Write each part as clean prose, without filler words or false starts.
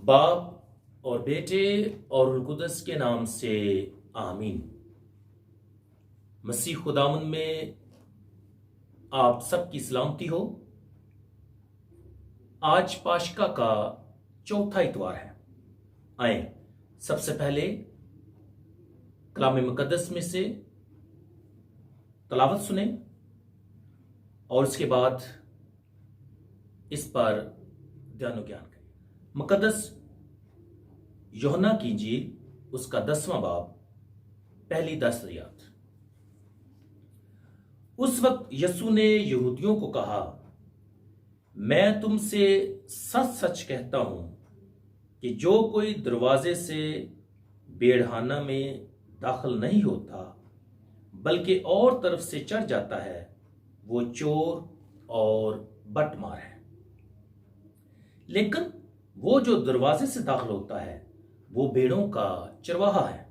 बाप और बेटे और रूह कुदस के नाम से आमीन। मसीह खुदावन में आप सबकी सलामती हो। आज पाशका का चौथा इतवार है। आए सबसे पहले कलाम मुकद्दस में से तलावत सुने और उसके बाद इस पर ध्यान ज्ञान करें। मुकद्दस यूहन्ना की इंजील उसका 10वां बाब पहली 10 आयत। उस वक्त यीशु ने यहूदियों को कहा, मैं तुमसे सच सच कहता हूं कि जो कोई दरवाजे से बेड़हाना में दाखिल नहीं होता बल्कि और तरफ से चढ़ जाता है, वो चोर और बटमार है। लेकिन वो जो दरवाजे से दाखिल होता है वो भेड़ों का चरवाहा है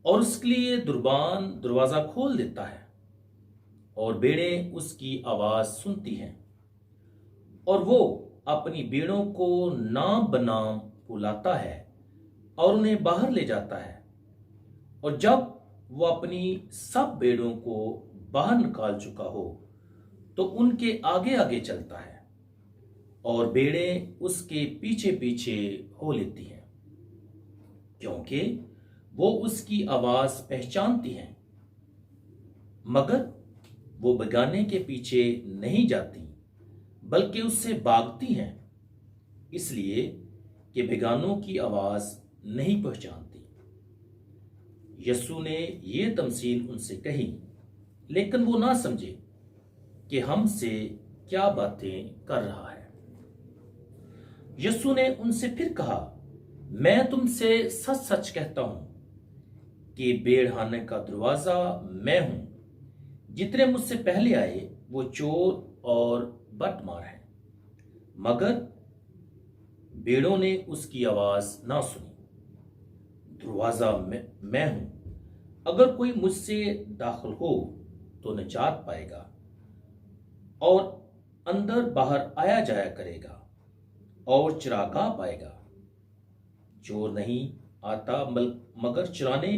और उसके लिए दुर्बान दरवाजा खोल देता है और भेड़ें उसकी आवाज सुनती हैं और वो अपनी भेड़ों को नाम बनाम बुलाता है और उन्हें बाहर ले जाता है। और जब वो अपनी सब भेड़ों को बाहर निकाल चुका हो तो उनके आगे आगे चलता है और भेड़ें उसके पीछे पीछे हो लेती हैं, क्योंकि वो उसकी आवाज पहचानती हैं। मगर वो बेगाने के पीछे नहीं जाती बल्कि उससे भागती हैं, इसलिए कि बेगानों की आवाज नहीं पहचानती। यीशु ने ये तमसील उनसे कही, लेकिन वो ना समझे कि हमसे क्या बातें कर रहा है। यीशु ने उनसे फिर कहा, मैं तुमसे सच सच कहता हूं कि बेड़हाने का दरवाजा मैं हूं। जितने मुझसे पहले आए वो चोर और बटमार हैं, मगर भेड़ों ने उसकी आवाज ना सुनी। दरवाजा मैं हूं। अगर कोई मुझसे दाखिल हो तो निजात पाएगा और अंदर बाहर आया जाया करेगा और चरागाह पाएगा। चोर नहीं आता मगर चुराने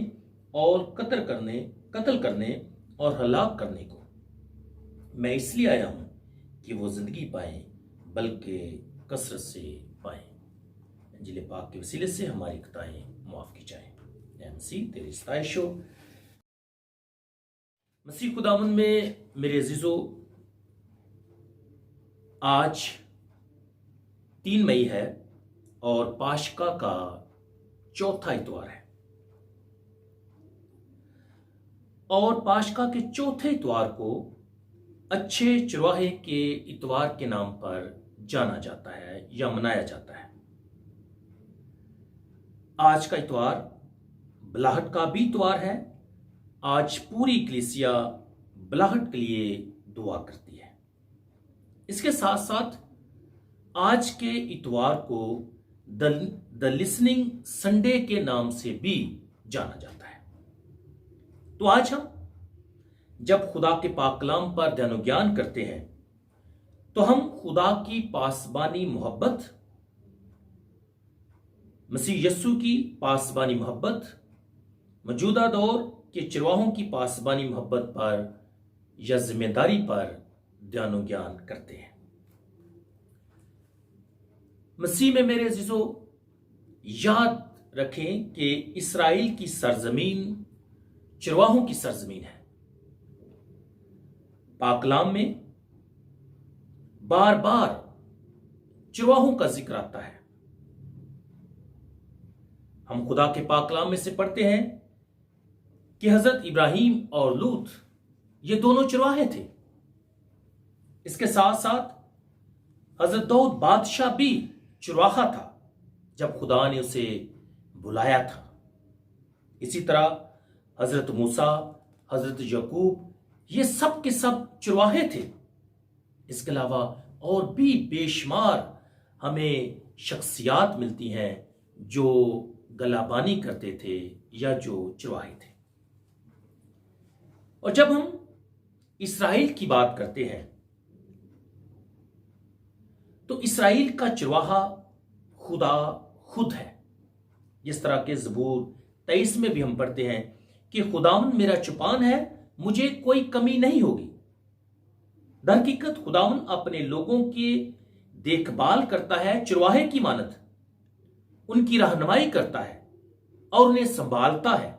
और कत्ल करने और हलाक करने को। मैं इसलिए आया हूं कि वो जिंदगी पाएं बल्कि कसरत से पाएं। इंजील पाक के वसीले से हमारी खताएं माफ की जाएं। ऐ मसीह तेरी सताइश हो। मसीह खुदावन में मेरे अजीजों, आज 3 मई है और पाशका का चौथा इतवार है। और पाशका के चौथे इतवार को अच्छे चरवाहे के इतवार के नाम पर जाना जाता है या मनाया जाता है। आज का इतवार बलाहट का भी इतवार है। आज पूरी कलीसिया बलाहट के लिए दुआ करती है। इसके साथ साथ आज के इतवार को द लिसनिंग संडे के नाम से भी जाना जाता है। तो आज हम जब खुदा के पाक कलाम पर ध्यान ज्ञान करते हैं तो हम खुदा की पासबानी मोहब्बत, मसीह यस्सु की पासबानी मोहब्बत, मौजूदा दौर के चरवाहों की पासबानी मोहब्बत पर या जिम्मेदारी पर ध्यान ज्ञान करते हैं। मसीह में मेरे अजीजों, याद रखें कि इस्राएल की सरजमीन चरवाहों की सरजमीन है। पाक कलाम में बार बार चरवाहों का जिक्र आता है। हम खुदा के पाक कलाम में से पढ़ते हैं कि हजरत इब्राहिम और लूत ये दोनों चरवाहे थे। इसके साथ साथ हजरत दाऊद बादशाह भी चरवाहा था जब खुदा ने उसे बुलाया था। इसी तरह हजरत मूसा, हजरत याकूब, ये सब के सब चरवाहे थे। इसके अलावा और भी बेशुमार हमें शख्सियात मिलती हैं जो गलाबानी करते थे या जो चरवाहे थे। और जब हम इस्राएल की बात करते हैं तो इस्राएल का चरवाहा خدا خود ہے. جس طرح کہ زبور 23 میں بھی ہم پڑھتے ہیں کہ خداوند میرا چوپان ہے، مجھے کوئی کمی نہیں ہوگی. در حقیقت خداوند اپنے لوگوں کی دیکھ بھال کرتا ہے چرواہے کی مانند. ان کی رہنمائی کرتا ہے اور انہیں سنبھالتا ہے.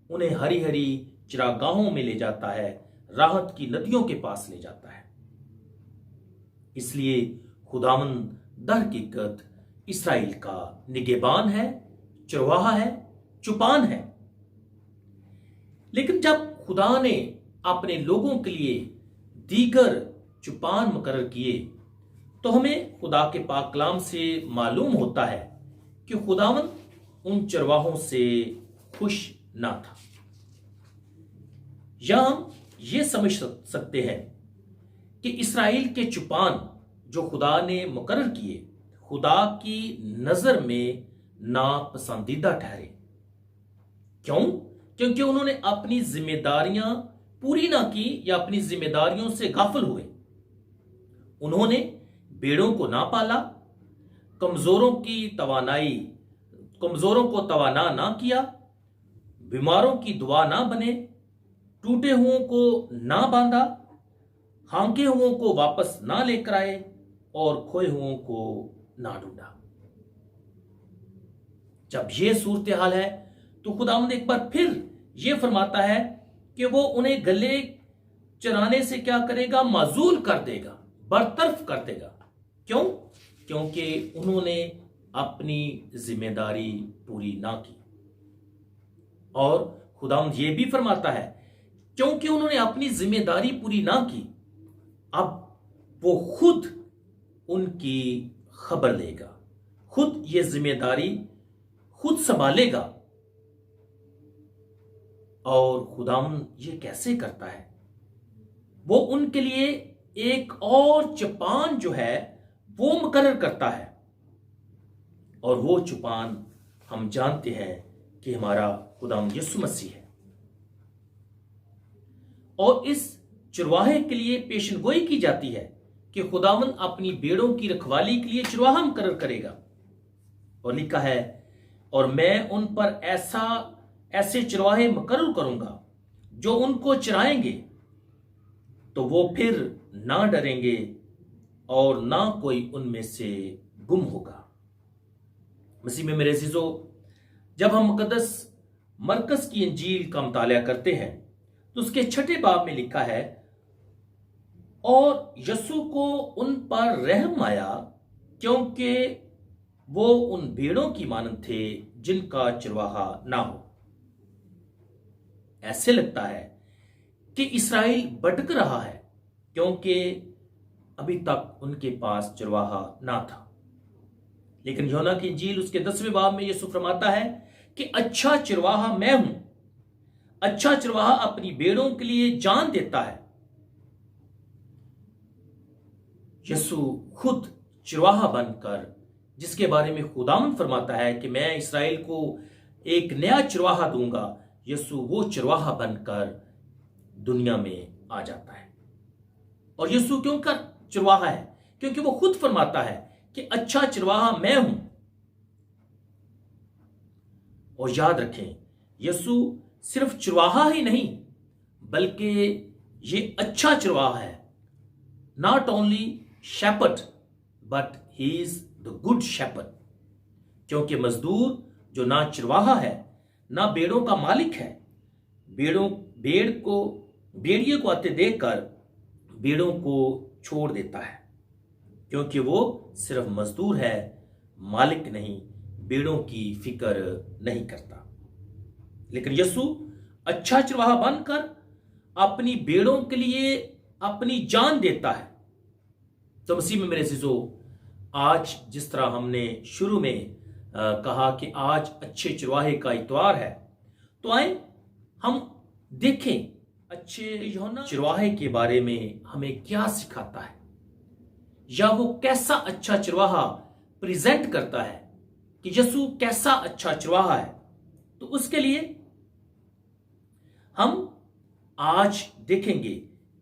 انہیں ہری ہری چراگاہوں میں لے جاتا ہے، راحت کی ندیوں کے پاس لے جاتا ہے. اس لیے خداوند در حقیقت اسرائیل کا نگہبان ہے، چرواہا ہے، چوپان ہے. لیکن جب خدا نے اپنے لوگوں کے لیے دیگر چوپان مقرر کیے تو ہمیں خدا کے پاک کلام سے معلوم ہوتا ہے کہ خداوند ان چرواہوں سے خوش نہ تھا. یا ہم یہ سمجھ سکتے ہیں کہ اسرائیل کے چوپان جو خدا نے مقرر کیے خدا کی نظر میں ناپسندیدہ ٹھہرے. کیوں؟ کیونکہ انہوں نے اپنی ذمہ داریاں پوری نہ کی یا اپنی ذمہ داریوں سے غافل ہوئے. انہوں نے بھیڑوں کو نہ پالا، کمزوروں کو توانا نہ کیا، بیماروں کی دعا نہ بنے، ٹوٹے ہوئوں کو نہ باندھا، ہانکے ہوئوں کو واپس نہ لے کر آئے اور کھوئے ہوئوں کو نہ ڈھونڈا. جب یہ صورتحال ہے تو خداوند ایک بار پھر یہ فرماتا ہے کہ وہ انہیں گلے چرانے سے کیا کرے گا؟ معزول کر دے گا، برطرف کر دے گا. کیوں؟ کیونکہ انہوں نے اپنی ذمہ داری پوری نہ کی. اور خداوند یہ بھی فرماتا ہے کیونکہ انہوں نے اپنی ذمہ داری پوری نہ کی، اب وہ خود ان کی خبر لے گا، خود یہ ذمہ داری خود سنبھالے گا. اور خداوند یہ کیسے کرتا ہے؟ وہ ان کے لیے ایک اور چوپان جو ہے وہ مقرر کرتا ہے. اور وہ چوپان ہم جانتے ہیں کہ ہمارا خداوند یسوع مسیح ہے. اور اس چرواہے کے لیے پیشن گوئی کی جاتی ہے کہ خداوند اپنی بھیڑوں کی رکھوالی کے لیے چرواہا مقرر کرے گا. اور لکھا ہے اور میں ان پر ایسے چرواہے مقرر کروں گا جو ان کو چرائیں گے تو وہ پھر نہ ڈریں گے اور نہ کوئی ان میں سے گم ہوگا. مسیح میں میرے عزیزو، جب ہم مقدس مرکز کی انجیل کا مطالعہ کرتے ہیں تو اس کے 6 باب میں لکھا ہے اور یسوع کو ان پر رحم آیا کیونکہ وہ ان بھیڑوں کی مانند تھے جن کا چرواہا نہ ہو. ایسے لگتا ہے کہ اسرائیل بھٹک رہا ہے کیونکہ ابھی تک ان کے پاس چرواہا نہ تھا. لیکن یوحنا کی انجیل اس کے 10ویں باب میں یسوع فرماتا ہے کہ اچھا چرواہا میں ہوں. اچھا چرواہا اپنی بھیڑوں کے لیے جان دیتا ہے. یسوع خود چرواہا بن کر، جس کے بارے میں خداوند فرماتا ہے کہ میں اسرائیل کو ایک نیا چرواہا دوں گا، یسوع وہ چرواہا بن کر دنیا میں آ جاتا ہے. اور یسوع کیوں کر چرواہا ہے؟ کیونکہ وہ خود فرماتا ہے کہ اچھا چرواہا میں ہوں. اور یاد رکھیں، یسوع صرف چرواہا ہی نہیں بلکہ یہ اچھا چرواہا ہے. Not only shepherd but he is the good shepherd. کیونکہ مزدور جو نہ چرواہا ہے نہ بیڑوں کا مالک ہے، بھیڑیے کو آتے دیکھ کر بیڑوں کو چھوڑ دیتا ہے، کیونکہ وہ صرف مزدور ہے، مالک نہیں، بیڑوں کی فکر نہیں کرتا. لیکن یسوع اچھا چرواہا بن کر اپنی بیڑوں کے لیے اپنی جان دیتا ہے. تو مسیح میں میرے عزیزو، آج جس طرح ہم نے شروع میں کہا کہ آج اچھے چرواہے کا اتوار ہے، تو آئیں ہم دیکھیں اچھے چرواہے کے بارے میں ہمیں کیا سکھاتا ہے، یا وہ کیسا اچھا چرواہا پریزنٹ کرتا ہے کہ یسوع کیسا اچھا چرواہا ہے. تو اس کے لیے ہم آج دیکھیں گے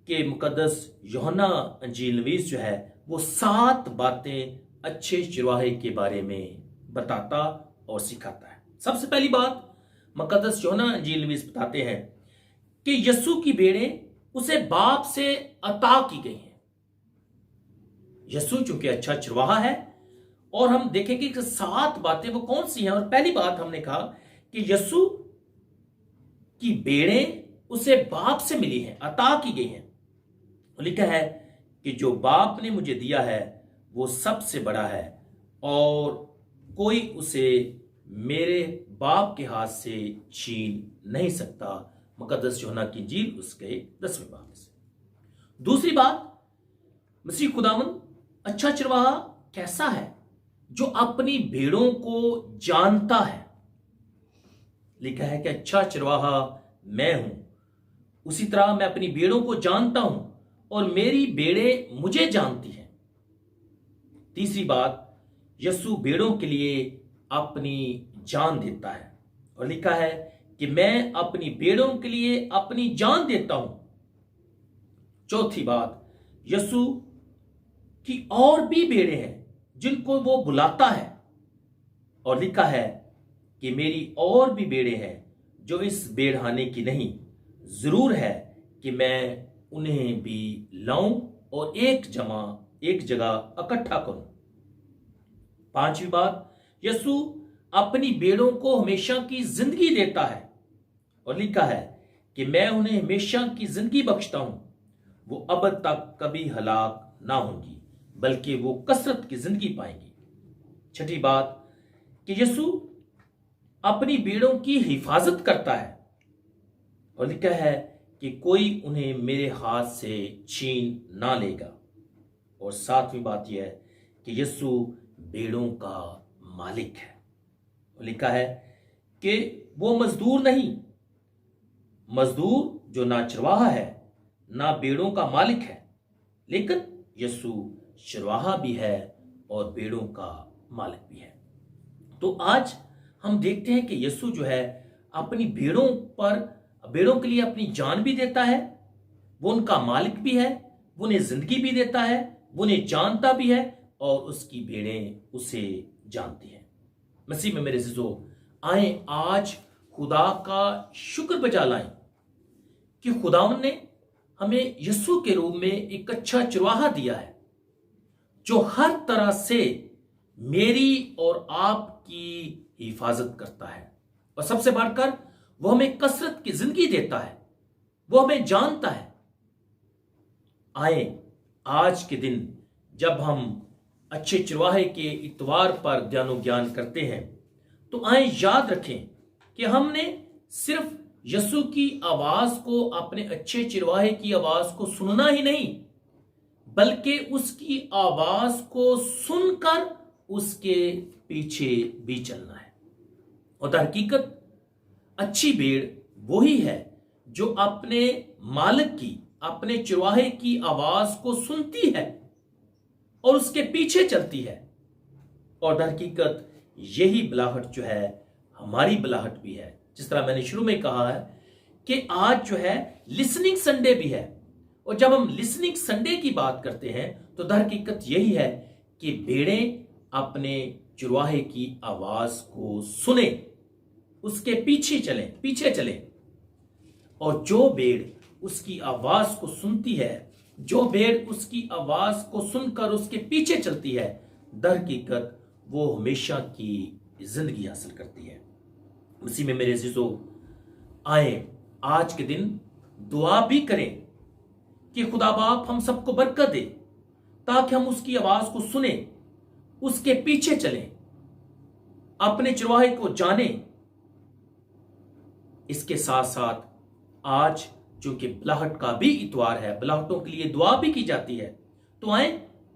کہ مقدس یوحنا انجیل نویس جو ہے وہ 7 باتیں अच्छे चरवाहे के बारे में बताता और सिखाता है। सबसे पहली बात मुकद्दस यूहन्ना इंजील में बताते हैं कि यीशु की भेड़ें उसे बाप से अता की गई हैं। यीशु चूंकि अच्छा चरवाहा है, और हम देखेंगे कि 7 बातें वो कौन सी हैं। और पहली बात हमने कहा कि यीशु की भेड़ें उसे बाप से मिली हैं, अता की गई हैं। लिखा है कि जो बाप ने मुझे दिया है वो सबसे बड़ा है और कोई उसे मेरे बाप के हाथ से छीन नहीं सकता। मुकद्दस यूहन्ना की इंजील उसके 10वें बाब से। दूसरी बात, मसीह खुदावंद अच्छा चरवाहा कैसा है? जो अपनी भेड़ों को जानता है। लिखा है कि अच्छा चरवाहा मैं हूं, उसी तरह मैं अपनी भेड़ों को जानता हूं और मेरी भेड़ें मुझे जानती हैं। तीसरी बात, यीशु भेड़ों के लिए अपनी जान देता है, और लिखा है कि मैं अपनी भेड़ों के लिए अपनी जान देता हूं। चौथी बात, यीशु की और भी भेड़ें हैं जिनको वो बुलाता है, और लिखा है कि मेरी और भी भेड़ें हैं जो इस भेड़खाने की नहीं, जरूर है कि मैं उन्हें भी लाऊं और एक जगह इकट्ठा करूं। पांचवी बात, यीशु अपनी भेड़ों को हमेशा की जिंदगी देता है, और लिखा है कि मैं उन्हें हमेशा की जिंदगी बख्शता हूं। वो अब तक कभी हलाक ना होंगी बल्कि वो कसरत की जिंदगी पाएंगी। छठी बात कि यीशु अपनी भेड़ों की हिफाजत करता है, और लिखा है कि कोई उन्हें मेरे हाथ से छीन ना लेगा। और सातवीं बात यह है कि यीशु भेड़ों का मालिक है, और लिखा है कि वो मजदूर नहीं, मजदूर जो ना चरवाहा है ना भेड़ों का मालिक है, लेकिन यीशु चरवाहा भी है और भेड़ों का मालिक भी है। तो आज हम देखते हैं कि यीशु जो है अपनी भेड़ों के लिए अपनी जान भी देता है, वो उनका मालिक भी है, वो उन्हें जिंदगी भी देता है, वो उन्हें जानता भी है और उसकी भेड़ें उसे जानती हैं। मसीह में मेरे अज़ीज़ों, आए आज खुदा का शुक्र बजा लाएं कि खुदावन ने हमें यीशु के रूप में एक अच्छा चरवाहा दिया है जो हर तरह से मेरी और आपकी हिफाजत करता है, और सबसे बढ़कर वो हमें कसरत की जिंदगी देता है, वो हमें जानता है। आए आज के दिन जब हम अच्छे चरवाहे के इतवार पर ध्यानो ज्ञान करते हैं, तो आए याद रखें कि हमने सिर्फ यीशु की आवाज को, अपने अच्छे चरवाहे की आवाज को सुनना ही नहीं, बल्कि उसकी आवाज को सुनकर उसके पीछे भी चलना है। और दर हकीकत अच्छी भेड़ वही है जो अपने मालिक की, अपने चरवाहे की आवाज को सुनती है और उसके पीछे चलती है। और दर हकीकत यही बुलाहट जो है हमारी बुलाहट भी है। जिस तरह मैंने शुरू में कहा है कि आज जो है लिसनिंग संडे भी है, और जब हम लिसनिंग संडे की बात करते हैं तो दर हकीकत यही है कि भेड़ें अपने चरवाहे की आवाज को सुने, उसके पीछे चले, और जो भेड़ उसकी आवाज को सुनती है, जो भेड़ उसकी आवाज को सुनकर उसके पीछे चलती है, दर हकीकत वो हमेशा की जिंदगी हासिल करती है। उसी में मेरे अज़ीज़ों, आए आज के दिन दुआ भी करें कि खुदा बाप हम सबको बरकत दे, ताकि हम उसकी आवाज को सुने, उसके पीछे चलें, अपने चरवाहे को जाने। इसके साथ साथ आज चूंकि बुलाहट का भी इतवार है, बुलाहटों के लिए दुआ भी की जाती है, तो आए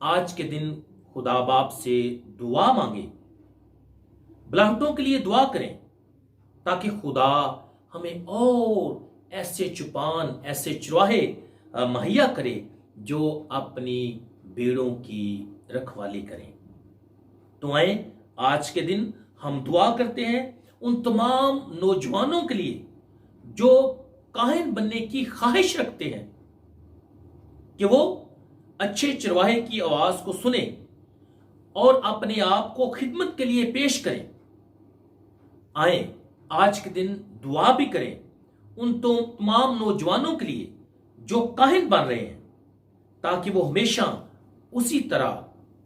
आज के दिन खुदा बाप से दुआ मांगे, बुलाहटों के लिए दुआ करें, ताकि खुदा हमें और ऐसे चुपान, ऐसे चरवाहे मुहैया करे जो अपनी भेड़ों की रखवाली करें। तो आए आज के दिन हम दुआ करते हैं उन तमाम नौजवानों के लिए जो काहिन बनने की ख्वाहिश रखते हैं, कि वो अच्छे चरवाहे की आवाज को सुने, اور اپنے آپ کو خدمت کے لیے پیش کریں۔ آئیں آج کے دن دعا بھی کریں ان تمام نوجوانوں کے لیے جو کاہن بن رہے ہیں، تاکہ وہ ہمیشہ اسی طرح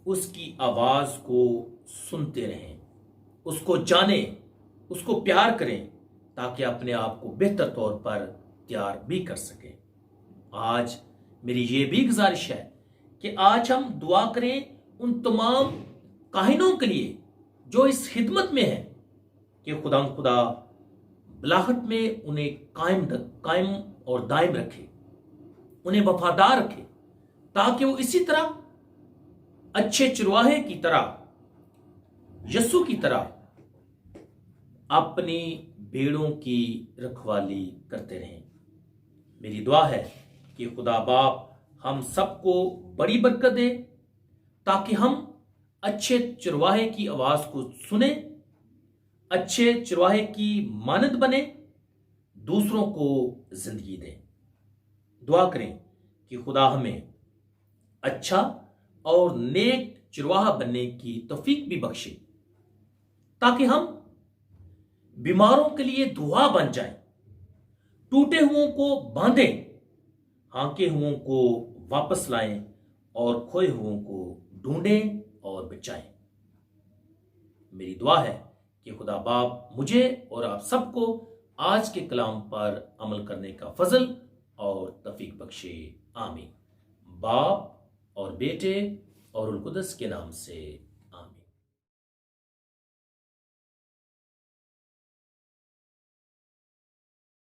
اس کی آواز کو سنتے رہیں، اس کو جانیں، اس کو پیار کریں، تاکہ اپنے آپ کو بہتر طور پر تیار بھی کر سکیں۔ آج میری یہ بھی گزارش ہے کہ آج ہم دعا کریں ان تمام کاہنوں کے لیے جو اس خدمت میں ہیں، کہ خدا بلاہٹ میں انہیں قائم اور دائم رکھے، انہیں وفادار رکھے، تاکہ وہ اسی طرح اچھے چرواہے کی طرح، یسوع کی طرح اپنی بھیڑوں کی رکھوالی کرتے رہیں۔ میری دعا ہے کہ خدا باپ ہم سب کو بڑی برکت دے، تاکہ ہم اچھے چرواہے کی آواز کو سنیں، اچھے چرواہے کی مانند بنے، دوسروں کو زندگی دیں۔ دعا کریں کہ خدا ہمیں اچھا اور نیک چرواہا بننے کی توفیق بھی بخشے، تاکہ ہم بیماروں کے لیے دعا بن جائیں، ٹوٹے ہوئوں کو باندھیں، ہانکے ہوئوں کو واپس لائیں، اور کھوئے ہوئوں کو ڈھونڈیں اور بچائیں۔ میری دعا ہے کہ خدا باپ مجھے اور آپ سب کو آج کے کلام پر عمل کرنے کا فضل اور توفیق بخشے۔ آمین۔ باپ اور بیٹے اور روح القدس کے نام سے